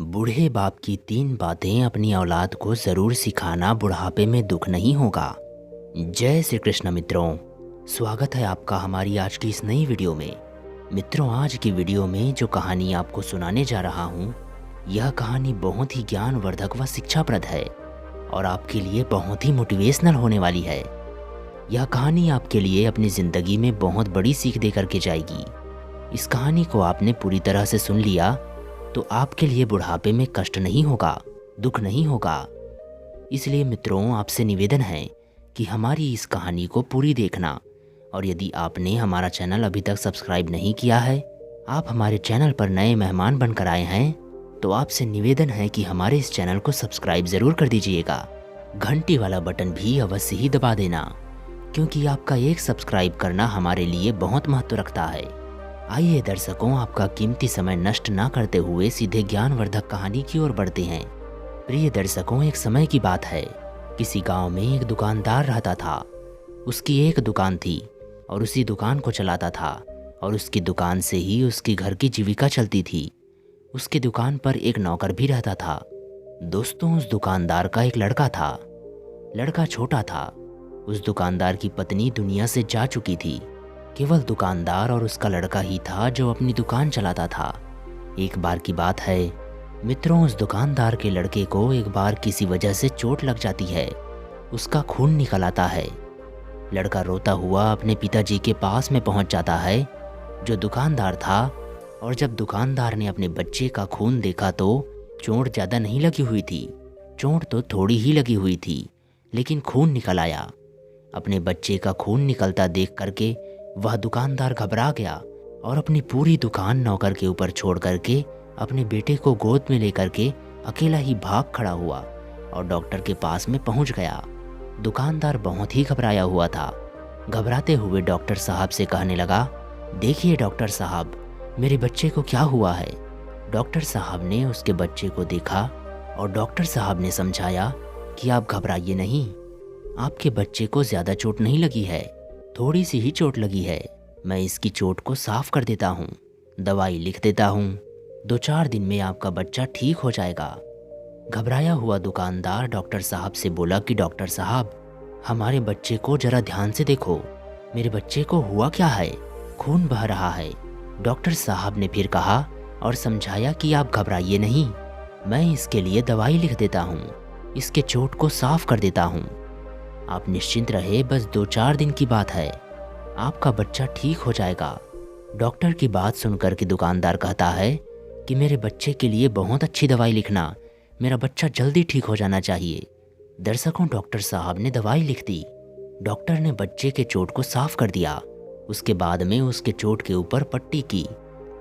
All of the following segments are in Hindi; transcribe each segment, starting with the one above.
बूढ़े बाप की 3 बातें अपनी औलाद को ज़रूर सिखाना बुढ़ापे में दुख नहीं होगा। जय श्री कृष्ण मित्रों, स्वागत है आपका हमारी आज की इस नई वीडियो में। मित्रों, आज की वीडियो में जो कहानी आपको सुनाने जा रहा हूँ, यह कहानी बहुत ही ज्ञानवर्धक व शिक्षाप्रद है और आपके लिए बहुत ही मोटिवेशनल होने वाली है। यह कहानी आपके लिए अपनी ज़िंदगी में बहुत बड़ी सीख दे करके जाएगी। इस कहानी को आपने पूरी तरह से सुन लिया तो आपके लिए बुढ़ापे में कष्ट नहीं होगा, दुख नहीं होगा। इसलिए मित्रों, आपसे निवेदन है कि हमारी इस कहानी को पूरी देखना, और यदि आपने हमारा चैनल अभी तक सब्सक्राइब नहीं किया है, आप हमारे चैनल पर नए मेहमान बनकर आए हैं, तो आपसे निवेदन है कि हमारे इस चैनल को सब्सक्राइब ज़रूर कर दीजिएगा। घंटी वाला बटन भी अवश्य ही दबा देना, क्योंकि आपका एक सब्सक्राइब करना हमारे लिए बहुत महत्व रखता है। आइए दर्शकों, आपका कीमती समय नष्ट ना करते हुए सीधे ज्ञानवर्धक कहानी की ओर बढ़ते हैं। प्रिय दर्शकों, एक समय की बात है। किसी गांव में एक दुकानदार रहता था। उसकी एक दुकान थी और उसी दुकान को चलाता था, और उसकी दुकान से ही उसके घर की जीविका चलती थी। उसकी दुकान पर एक नौकर भी रहता था। दोस्तों, उस दुकानदार का एक लड़का था। लड़का छोटा था। उस दुकानदार की पत्नी दुनिया से जा चुकी थी। केवल दुकानदार और उसका लड़का ही था जो अपनी दुकान चलाता था। एक बार की बात है मित्रों, उस दुकानदार के लड़के को एक बार किसी वजह से चोट लग जाती है। उसका खून निकल आता है। लड़का रोता हुआ अपने पिताजी के पास में पहुंच जाता है, जो दुकानदार था। और जब दुकानदार ने अपने बच्चे का खून देखा तो चोट ज़्यादा नहीं लगी हुई थी। चोट तो थोड़ी ही लगी हुई थी, लेकिन खून निकल आया। अपने बच्चे का खून निकलता देख करके वह दुकानदार घबरा गया और अपनी पूरी दुकान नौकर के ऊपर छोड़ करके अपने बेटे को गोद में लेकर के अकेला ही भाग खड़ा हुआ और डॉक्टर के पास में पहुंच गया। दुकानदार बहुत ही घबराया हुआ था। घबराते हुए डॉक्टर साहब से कहने लगा, देखिए डॉक्टर साहब, मेरे बच्चे को क्या हुआ है। डॉक्टर साहब ने उसके बच्चे को देखा और डॉक्टर साहब ने समझाया कि आप घबराइए नहीं, आपके बच्चे को ज़्यादा चोट नहीं लगी है, थोड़ी सी ही चोट लगी है। मैं इसकी चोट को साफ कर देता हूँ, दवाई लिख देता हूँ। 2-4 दिन में आपका बच्चा ठीक हो जाएगा। घबराया हुआ दुकानदार डॉक्टर साहब से बोला कि डॉक्टर साहब, हमारे बच्चे को जरा ध्यान से देखो, मेरे बच्चे को हुआ क्या है, खून बह रहा है। डॉक्टर साहब ने फिर कहा और समझाया कि आप घबराइए नहीं, मैं इसके लिए दवाई लिख देता हूँ, इसके चोट को साफ कर देता हूँ। आप निश्चिंत रहे, बस 2-4 दिन की बात है, आपका बच्चा ठीक हो जाएगा। डॉक्टर की बात सुनकर के दुकानदार कहता है कि मेरे बच्चे के लिए बहुत अच्छी दवाई लिखना, मेरा बच्चा जल्दी ठीक हो जाना चाहिए। दर्शकों, डॉक्टर साहब ने दवाई लिख दी। डॉक्टर ने बच्चे के चोट को साफ कर दिया। उसके बाद में उसके चोट के ऊपर पट्टी की।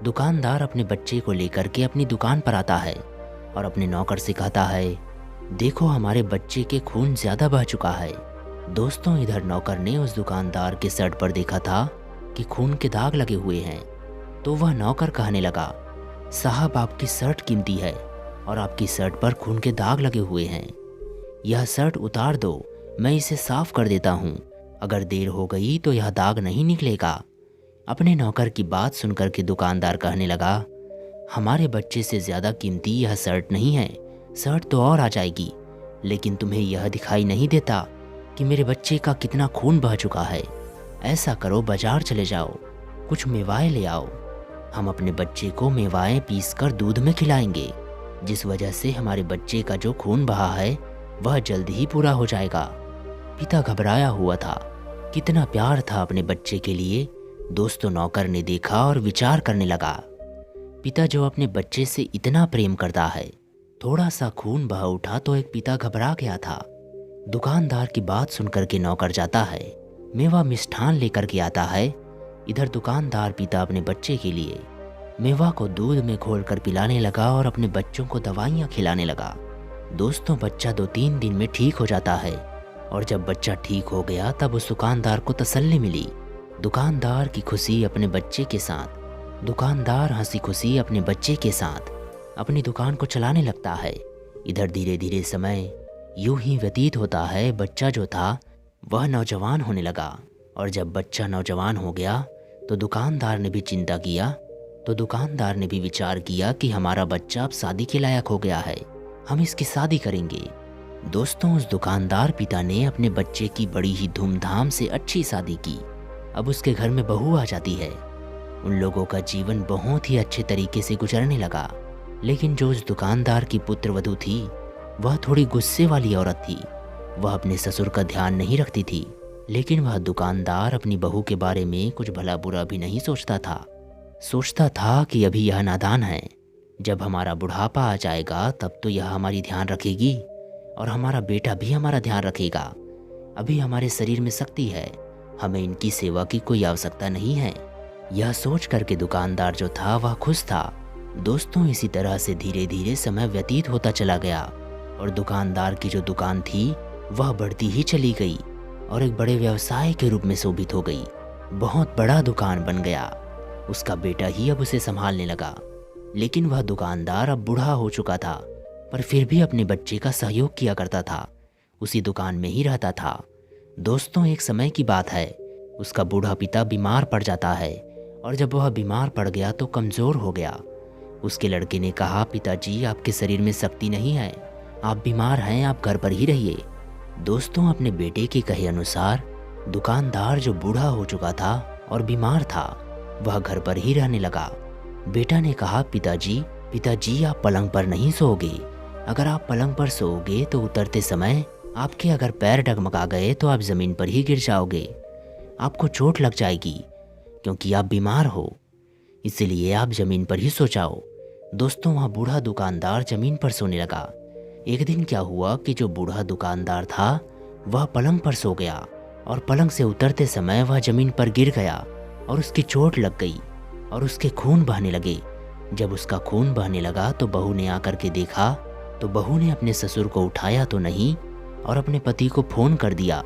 दुकानदार अपने बच्चे को लेकर के अपनी दुकान पर आता है और अपने नौकर से कहता है, देखो हमारे बच्चे के खून ज़्यादा बह चुका है। दोस्तों, इधर नौकर ने उस दुकानदार के शर्ट पर देखा था कि खून के दाग लगे हुए हैं, तो वह नौकर कहने लगा, साहब आपकी शर्ट कीमती है और आपकी शर्ट पर खून के दाग लगे हुए हैं, यह शर्ट उतार दो, मैं इसे साफ कर देता हूँ, अगर देर हो गई तो यह दाग नहीं निकलेगा। अपने नौकर की बात सुनकर के दुकानदार कहने लगा, हमारे बच्चे से ज़्यादा कीमती यह शर्ट नहीं है, शर्ट तो और आ जाएगी, लेकिन तुम्हें यह दिखाई नहीं देता कि मेरे बच्चे का कितना खून बह चुका है। ऐसा करो, बाजार चले जाओ, कुछ मेवाएं ले आओ, हम अपने बच्चे को मेवाएं पीसकर दूध में खिलाएंगे, जिस वजह से हमारे बच्चे का जो खून बहा है वह जल्द ही पूरा हो जाएगा। पिता घबराया हुआ था, कितना प्यार था अपने बच्चे के लिए। दोस्तों, नौकर ने देखा और विचार करने लगा, पिता जो अपने बच्चे से इतना प्रेम करता है, थोड़ा सा खून बह उठा तो एक पिता घबरा गया था। दुकानदार की बात सुनकर के नौकर जाता है, मेवा मिष्ठान लेकर के आता है। इधर दुकानदार पिता अपने बच्चे के लिए मेवा को दूध में घोलकर पिलाने लगा और अपने बच्चों को दवाइयाँ खिलाने लगा। दोस्तों, बच्चा 2-3 दिन में ठीक हो जाता है, और जब बच्चा ठीक हो गया तब उस दुकानदार को तसल्ली मिली। दुकानदार की खुशी अपने बच्चे के साथ, दुकानदार हंसी खुशी अपने बच्चे के साथ अपनी दुकान को चलाने लगता है। इधर धीरे धीरे समय यूं ही व्यतीत होता है। बच्चा जो था वह नौजवान होने लगा, और जब बच्चा नौजवान हो गया तो दुकानदार ने भी चिंता किया तो दुकानदार ने भी विचार किया कि हमारा बच्चा अब शादी के लायक हो गया है, हम इसकी शादी करेंगे। दोस्तों, उस दुकानदार पिता ने अपने बच्चे की बड़ी ही धूमधाम से अच्छी शादी की। अब उसके घर में बहू आ जाती है। उन लोगों का जीवन बहुत ही अच्छे तरीके से गुजरने लगा। लेकिन जो उस दुकानदार की पुत्रवधू थी, वह थोड़ी गुस्से वाली औरत थी। वह अपने ससुर का ध्यान नहीं रखती थी, लेकिन वह दुकानदार अपनी बहू के बारे में कुछ भला बुरा भी नहीं सोचता था। सोचता था कि अभी यह नादान है, जब हमारा बुढ़ापा आ जाएगा तब तो यह हमारी ध्यान रखेगी और हमारा बेटा भी हमारा ध्यान रखेगा। अभी हमारे शरीर में शक्ति है, हमें इनकी सेवा की कोई आवश्यकता नहीं है। यह सोच करके दुकानदार जो था वह खुश था। दोस्तों, इसी तरह से धीरे धीरे समय व्यतीत होता चला गया और दुकानदार की जो दुकान थी वह बढ़ती ही चली गई और एक बड़े व्यवसाय के रूप में शोभित हो गई। बहुत बड़ा दुकान बन गया। उसका बेटा ही अब उसे संभालने लगा। लेकिन वह दुकानदार अब बूढ़ा हो चुका था, पर फिर भी अपने बच्चे का सहयोग किया करता था। उसी दुकान में ही रहता था। दोस्तों, एक समय की बात है, उसका बूढ़ा पिता बीमार पड़ जाता है और जब वह बीमार पड़ गया तो कमज़ोर हो गया। उसके लड़के ने कहा, पिताजी, आपके शरीर में शक्ति नहीं है, आप बीमार हैं, आप घर पर ही रहिए। दोस्तों, अपने बेटे के कहे अनुसार दुकानदार जो बूढ़ा हो चुका था और बीमार था, वह घर पर ही रहने लगा। बेटा ने कहा, पिताजी, आप पलंग पर नहीं सोओगे। अगर आप पलंग पर सोओगे तो उतरते समय आपके अगर पैर डगमगा गए तो आप ज़मीन पर ही गिर जाओगे। आपको चोट लग जाएगी क्योंकि आप बीमार हो, इसलिए आप ज़मीन पर ही सो जाओ। दोस्तों, वह बूढ़ा दुकानदार ज़मीन पर सोने लगा। एक दिन क्या हुआ कि जो बूढ़ा दुकानदार था वह पलंग पर सो गया और पलंग से उतरते समय वह ज़मीन पर गिर गया और उसकी चोट लग गई और उसके खून बहने लगे। जब उसका खून बहने लगा तो बहू ने आकर के देखा तो बहू ने अपने ससुर को उठाया तो नहीं और अपने पति को फ़ोन कर दिया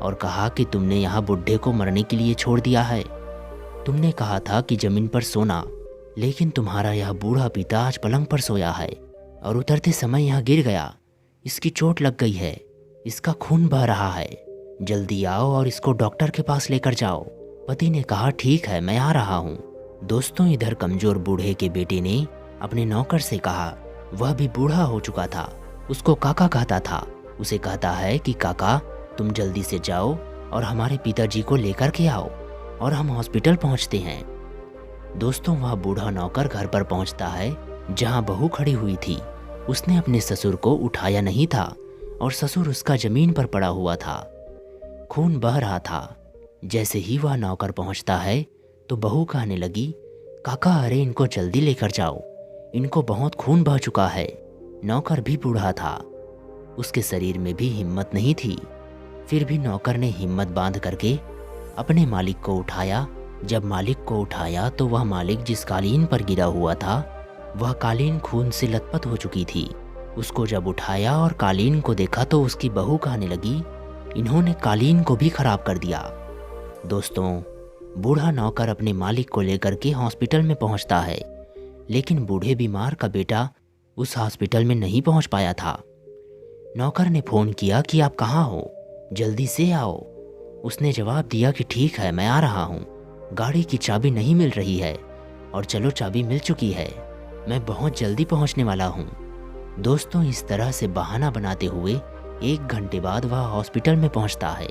और कहा कि तुमने यहाँ बुढ़े को मरने के लिए छोड़ दिया है। तुमने कहा था कि ज़मीन पर सोना, लेकिन तुम्हारा यह बूढ़ा पिता आज पलंग पर सोया है और उतरते समय यहाँ गिर गया। इसकी चोट लग गई है, इसका खून बह रहा है, जल्दी आओ और इसको डॉक्टर के पास लेकर जाओ। पति ने कहा, ठीक है, मैं आ रहा हूँ। दोस्तों, इधर कमज़ोर बूढ़े के बेटे ने अपने नौकर से कहा, वह भी बूढ़ा हो चुका था, उसको काका कहता था। उसे कहता है कि काका, तुम जल्दी से जाओ और हमारे पिताजी को लेकर के आओ और हम हॉस्पिटल पहुँचते हैं। दोस्तों, वह बूढ़ा नौकर घर पर पहुँचता है जहाँ बहू खड़ी हुई थी। उसने अपने ससुर को उठाया नहीं था और ससुर उसका ज़मीन पर पड़ा हुआ था, खून बह रहा था। जैसे ही वह नौकर पहुँचता है तो बहू कहने लगी, काका, अरे इनको जल्दी लेकर जाओ, इनको बहुत खून बह चुका है। नौकर भी बूढ़ा था, उसके शरीर में भी हिम्मत नहीं थी। फिर भी नौकर ने हिम्मत बांध करके अपने मालिक को उठाया। जब मालिक को उठाया तो वह मालिक जिस कालीन पर गिरा हुआ था वह कालीन खून से लथपथ हो चुकी थी। उसको जब उठाया और कालीन को देखा तो उसकी बहू कहने लगी, इन्होंने कालीन को भी खराब कर दिया। दोस्तों, बूढ़ा नौकर अपने मालिक को लेकर के हॉस्पिटल में पहुंचता है, लेकिन बूढ़े बीमार का बेटा उस हॉस्पिटल में नहीं पहुंच पाया था। नौकर ने फ़ोन किया कि आप कहाँ हो, जल्दी से आओ। उसने जवाब दिया कि ठीक है, मैं आ रहा हूँ, गाड़ी की चाबी नहीं मिल रही है और चलो चाबी मिल चुकी है, मैं बहुत जल्दी पहुँचने वाला हूँ। दोस्तों, इस तरह से बहाना बनाते हुए 1 घंटे बाद वह हॉस्पिटल में पहुँचता है।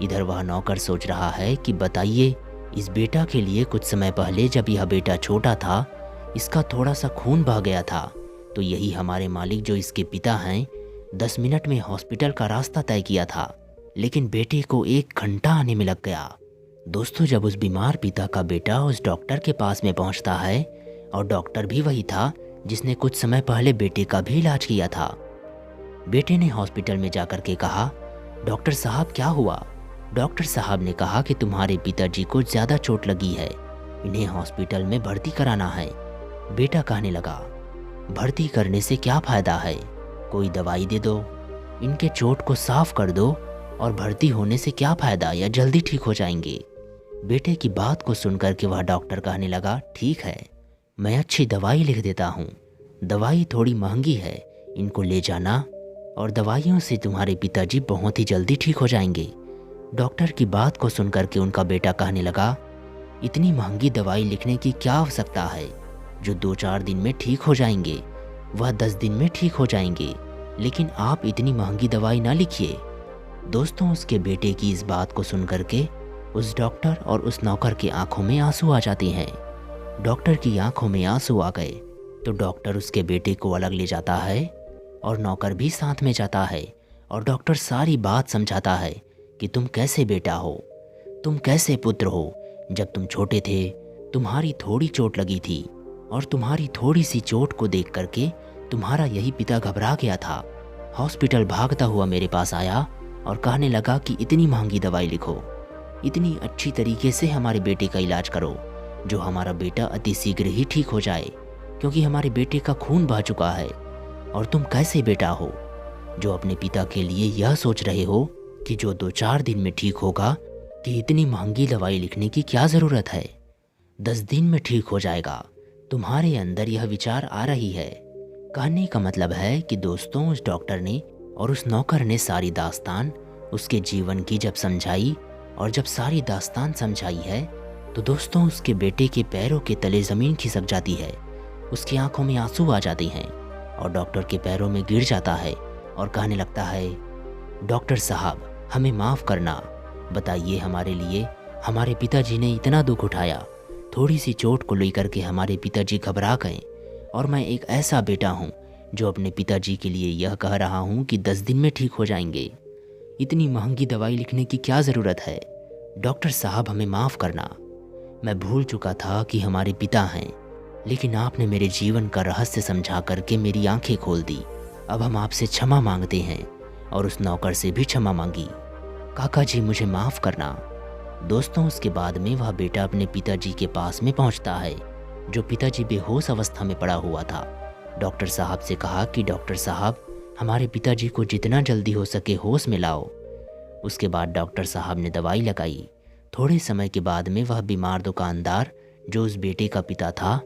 इधर वह नौकर सोच रहा है कि बताइए, इस बेटा के लिए कुछ समय पहले जब यह बेटा छोटा था इसका थोड़ा सा खून बह गया था, तो यही हमारे मालिक जो इसके पिता हैं 10 मिनट में हॉस्पिटल का रास्ता तय किया था, लेकिन बेटे को 1 घंटा आने में लग गया। दोस्तों, जब उस बीमार पिता का बेटा उस डॉक्टर के पास में पहुंचता है और डॉक्टर भी वही था जिसने कुछ समय पहले बेटे का भी इलाज किया था। बेटे ने हॉस्पिटल में जाकर के कहा, डॉक्टर साहब क्या हुआ? डॉक्टर साहब ने कहा कि तुम्हारे पिताजी को ज़्यादा चोट लगी है, इन्हें हॉस्पिटल में भर्ती कराना है। बेटा कहने लगा, भर्ती करने से क्या फ़ायदा है, कोई दवाई दे दो, इनके चोट को साफ कर दो और भर्ती होने से क्या फ़ायदा, या जल्दी ठीक हो जाएंगे। बेटे की बात को सुनकर के वह डॉक्टर कहने लगा, ठीक है, मैं अच्छी दवाई लिख देता हूँ, दवाई थोड़ी महंगी है, इनको ले जाना और दवाइयों से तुम्हारे पिताजी बहुत ही जल्दी ठीक हो जाएंगे। डॉक्टर की बात को सुनकर के उनका बेटा कहने लगा, इतनी महंगी दवाई लिखने की क्या आवश्यकता है? जो 2-4 दिन में ठीक हो जाएंगे वह 10 दिन में ठीक हो जाएंगे, लेकिन आप इतनी महंगी दवाई ना लिखिए। दोस्तों, उसके बेटे की इस बात को सुन करके उस डॉक्टर और उस नौकर की आंखों में आंसू आ जाते हैं। डॉक्टर की आंखों में आंसू आ गए तो डॉक्टर उसके बेटे को अलग ले जाता है और नौकर भी साथ में जाता है और डॉक्टर सारी बात समझाता है कि तुम कैसे बेटा हो, तुम कैसे पुत्र हो। जब तुम छोटे थे तुम्हारी थोड़ी चोट लगी थी और तुम्हारी थोड़ी सी चोट को देख करके तुम्हारा यही पिता घबरा गया था। हॉस्पिटल भागता हुआ मेरे पास आया और कहने लगा कि इतनी महंगी दवाई लिखो, इतनी अच्छी तरीके से हमारे बेटे का इलाज करो जो हमारा बेटा अति शीघ्र ही ठीक हो जाए, क्योंकि हमारे बेटे का खून बह चुका है। और तुम कैसे बेटा हो जो अपने पिता के लिए यह सोच रहे हो कि जो 2-4 दिन में ठीक होगा, कि इतनी महंगी दवाई लिखने की क्या ज़रूरत है, 10 दिन में ठीक हो जाएगा। तुम्हारे अंदर यह विचार आ रही है। कहने का मतलब है कि दोस्तों, उस डॉक्टर ने और उस नौकर ने सारी दास्तान उसके जीवन की जब समझाई, और जब सारी दास्तान समझाई है तो दोस्तों उसके बेटे के पैरों के तले ज़मीन खिसक जाती है, उसकी आंखों में आंसू आ जाते हैं और डॉक्टर के पैरों में गिर जाता है और कहने लगता है, डॉक्टर साहब हमें माफ़ करना, बताइए हमारे लिए हमारे पिताजी ने इतना दुख उठाया, थोड़ी सी चोट को लेकर के हमारे पिताजी घबरा गए और मैं एक ऐसा बेटा हूँ जो अपने पिताजी के लिए यह कह रहा हूँ कि 10 दिन में ठीक हो जाएंगे। इतनी महंगी दवाई लिखने की क्या ज़रूरत है? डॉक्टर साहब हमें माफ़ करना, मैं भूल चुका था कि हमारे पिता हैं, लेकिन आपने मेरे जीवन का रहस्य समझा करके मेरी आंखें खोल दी। अब हम आपसे क्षमा मांगते हैं। और उस नौकर से भी क्षमा मांगी। काका जी मुझे माफ़ करना। दोस्तों, उसके बाद में वह बेटा अपने पिताजी के पास में पहुंचता है, जो पिताजी बेहोश अवस्था में पड़ा हुआ था। डॉक्टर साहब से कहा कि डॉक्टर साहब हमारे पिताजी को जितना जल्दी हो सके होश में लाओ। उसके बाद डॉक्टर साहब ने दवाई लगाई। थोड़े समय के बाद में वह बीमार दुकानदार जो उस बेटे का पिता था,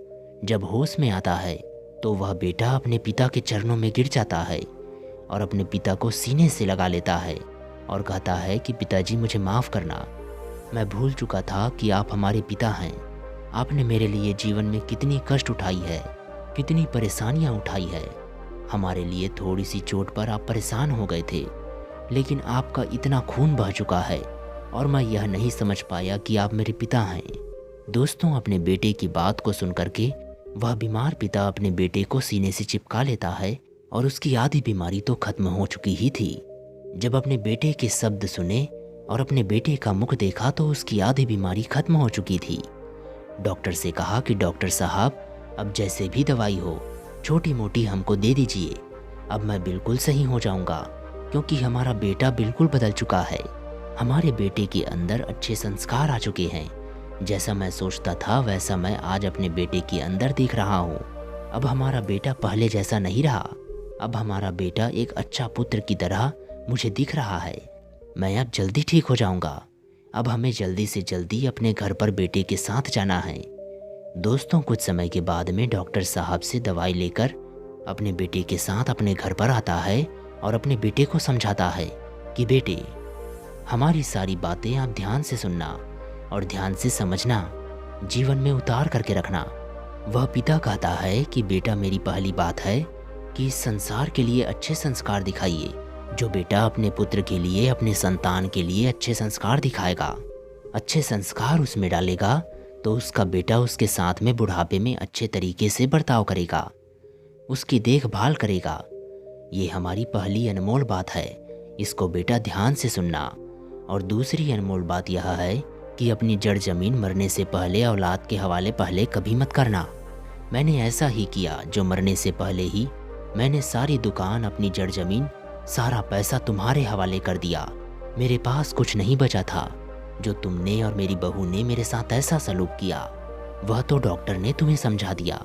जब होश में आता है तो वह बेटा अपने पिता के चरणों में गिर जाता है और अपने पिता को सीने से लगा लेता है और कहता है कि पिताजी मुझे माफ़ करना, मैं भूल चुका था कि आप हमारे पिता हैं। आपने मेरे लिए जीवन में कितनी कष्ट उठाई है, कितनी परेशानियां उठाई है। हमारे लिए थोड़ी सी चोट पर आप परेशान हो गए थे, लेकिन आपका इतना खून बह चुका है और मैं यह नहीं समझ पाया कि आप मेरे पिता हैं। दोस्तों, अपने बेटे की बात को सुन करके वह बीमार पिता अपने बेटे को सीने से चिपका लेता है और उसकी आधी बीमारी तो खत्म हो चुकी ही थी। जब अपने बेटे के शब्द सुने और अपने बेटे का मुख देखा तो उसकी आधी बीमारी खत्म हो चुकी थी। डॉक्टर से कहा कि डॉक्टर साहब अब जैसे भी दवाई हो छोटी मोटी हमको दे दीजिए, अब मैं बिल्कुल सही हो जाऊंगा, क्योंकि हमारा बेटा बिल्कुल बदल चुका है। हमारे बेटे के अंदर अच्छे संस्कार आ चुके हैं। जैसा मैं सोचता था वैसा मैं आज अपने बेटे के अंदर देख रहा हूँ। अब हमारा बेटा पहले जैसा नहीं रहा। अब हमारा बेटा एक अच्छा पुत्र की तरह मुझे दिख रहा है। मैं अब जल्दी ठीक हो जाऊंगा। अब हमें जल्दी से जल्दी अपने घर पर बेटे के साथ जाना है। दोस्तों, कुछ समय के बाद में डॉक्टर साहब से दवाई लेकर अपने बेटे के साथ अपने घर पर आता है और अपने बेटे को समझाता है कि बेटे, हमारी सारी बातें आप ध्यान से सुनना और ध्यान से समझना, जीवन में उतार करके रखना। वह पिता कहता है कि बेटा, मेरी पहली बात है कि इस संसार के लिए अच्छे संस्कार दिखाइए। जो बेटा अपने पुत्र के लिए, अपने संतान के लिए अच्छे संस्कार दिखाएगा, अच्छे संस्कार उसमें डालेगा, तो उसका बेटा उसके साथ में बुढ़ापे में अच्छे तरीके से बर्ताव करेगा, उसकी देखभाल करेगा। ये हमारी पहली अनमोल बात है, इसको बेटा ध्यान से सुनना। और दूसरी अनमोल बात यह है कि अपनी जड़ जमीन मरने से पहले औलाद के हवाले पहले कभी मत करना। मैंने ऐसा ही किया, जो मरने से पहले ही मैंने सारी दुकान, अपनी जड़ जमीन, सारा पैसा तुम्हारे हवाले कर दिया। मेरे पास कुछ नहीं बचा था। जो तुमने और मेरी बहू ने मेरे साथ ऐसा सलूक किया, वह तो डॉक्टर ने तुम्हें समझा दिया।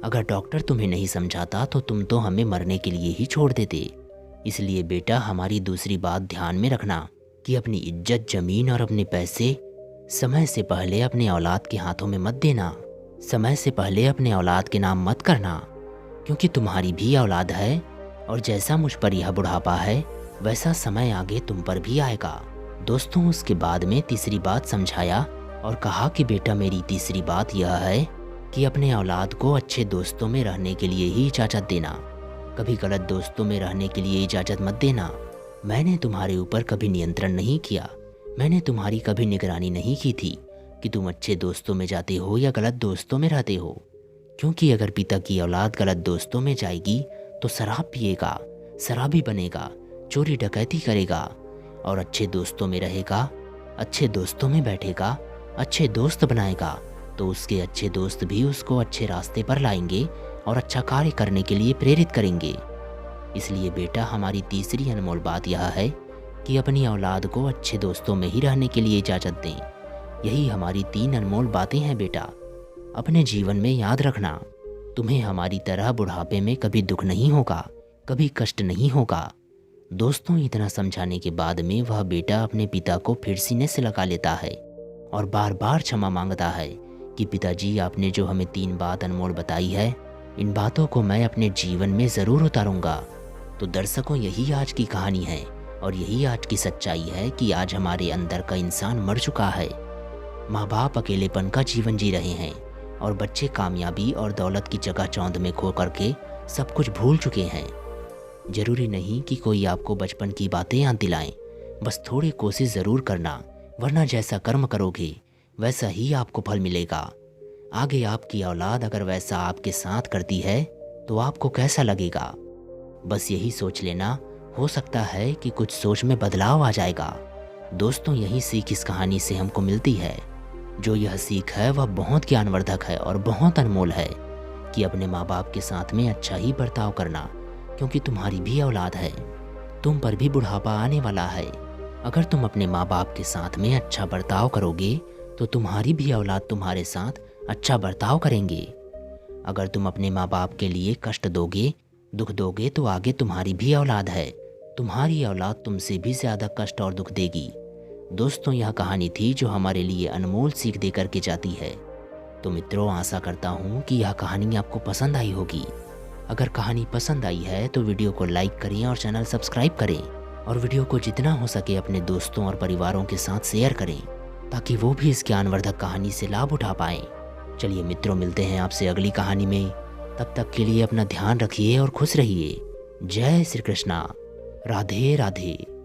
अगर डॉक्टर तुम्हें नहीं समझाता तो तुम तो हमें मरने के लिए ही छोड़ देते। इसलिए बेटा, हमारी दूसरी बात ध्यान में रखना कि अपनी इज्जत, जमीन और अपने पैसे समय से पहले अपने औलाद के हाथों में मत देना। समय से पहले अपने औलाद के नाम मत करना, क्योंकि तुम्हारी भी औलाद है और जैसा मुझ पर यह बुढ़ापा है वैसा समय आगे तुम पर भी आएगा। दोस्तों, उसके बाद में तीसरी बात समझाया और कहा कि बेटा, मेरी तीसरी बात यह है कि अपने औलाद को अच्छे दोस्तों में रहने के लिए ही इजाज़त देना, कभी गलत दोस्तों में रहने के लिए इजाज़त मत देना। मैंने तुम्हारे ऊपर कभी नियंत्रण नहीं किया, मैंने तुम्हारी कभी निगरानी नहीं की थी कि तुम अच्छे दोस्तों में जाते हो या गलत दोस्तों में रहते हो। क्योंकि अगर पिता की औलाद गलत दोस्तों में जाएगी तो शराब पिएगा, शराबी बनेगा, चोरी डकैती करेगा, और अच्छे दोस्तों में रहेगा, अच्छे दोस्तों में बैठेगा, अच्छे दोस्त बनाएगा, तो उसके अच्छे दोस्त भी उसको अच्छे रास्ते पर लाएंगे और अच्छा कार्य करने के लिए प्रेरित करेंगे। इसलिए बेटा, हमारी तीसरी अनमोल बात यह है कि अपनी औलाद को अच्छे दोस्तों में ही रहने के लिए इजाज़त दें। यही हमारी 3 अनमोल बातें हैं बेटा। अपने जीवन में याद रखना, तुम्हें हमारी तरह बुढ़ापे में कभी दुख नहीं होगा, कभी कष्ट नहीं होगा। दोस्तों, इतना समझाने के बाद में वह बेटा अपने पिता को फिर सीने से लगा लेता है और बार बार क्षमा मांगता है कि पिताजी, आपने जो हमें 3 बात अनमोल बताई है, इन बातों को मैं अपने जीवन में ज़रूर उतारूंगा। तो दर्शकों, यही आज की कहानी है और यही आज की सच्चाई है कि आज हमारे अंदर का इंसान मर चुका है। माँ बाप अकेलेपन का जीवन जी रहे हैं और बच्चे कामयाबी और दौलत की जगह चौंध में खो करके सब कुछ भूल चुके हैं। ज़रूरी नहीं कि कोई आपको बचपन की बातें याद दिलाएं, बस थोड़ी कोशिश ज़रूर करना, वरना जैसा कर्म करोगे वैसा ही आपको फल मिलेगा। आगे आपकी औलाद अगर वैसा आपके साथ करती है तो आपको कैसा लगेगा? बस यही सोच लेना, हो सकता है कि कुछ सोच में बदलाव आ जाएगा। दोस्तों, यही सीख इस कहानी से हमको मिलती है। जो यह सीख है वह बहुत ज्ञानवर्धक है और बहुत अनमोल है कि अपने माँ बाप के साथ में अच्छा ही बर्ताव करना, क्योंकि तुम्हारी भी औलाद है, तुम पर भी बुढ़ापा आने वाला है। अगर तुम अपने माँ बाप के साथ में अच्छा बर्ताव करोगे तो तुम्हारी भी औलाद तुम्हारे साथ अच्छा बर्ताव करेंगे। अगर तुम अपने माँ बाप के लिए कष्ट दोगे, दुख दोगे, तो आगे तुम्हारी भी औलाद है, तुम्हारी औलाद तुमसे भी ज़्यादा कष्ट और दुख देगी। दोस्तों, यह कहानी थी जो हमारे लिए अनमोल सीख दे करके जाती है। तो मित्रों, आशा करता हूँ कि यह कहानी आपको पसंद आई होगी। अगर कहानी पसंद आई है तो वीडियो को लाइक करें और चैनल सब्सक्राइब करें, और वीडियो को जितना हो सके अपने दोस्तों और परिवारों के साथ शेयर करें, ताकि वो भी इस ज्ञानवर्धक कहानी से लाभ उठा पाएं। चलिए मित्रों, मिलते हैं आपसे अगली कहानी में। तब तक के लिए अपना ध्यान रखिए और खुश रहिए। जय श्री कृष्णा। राधे राधे।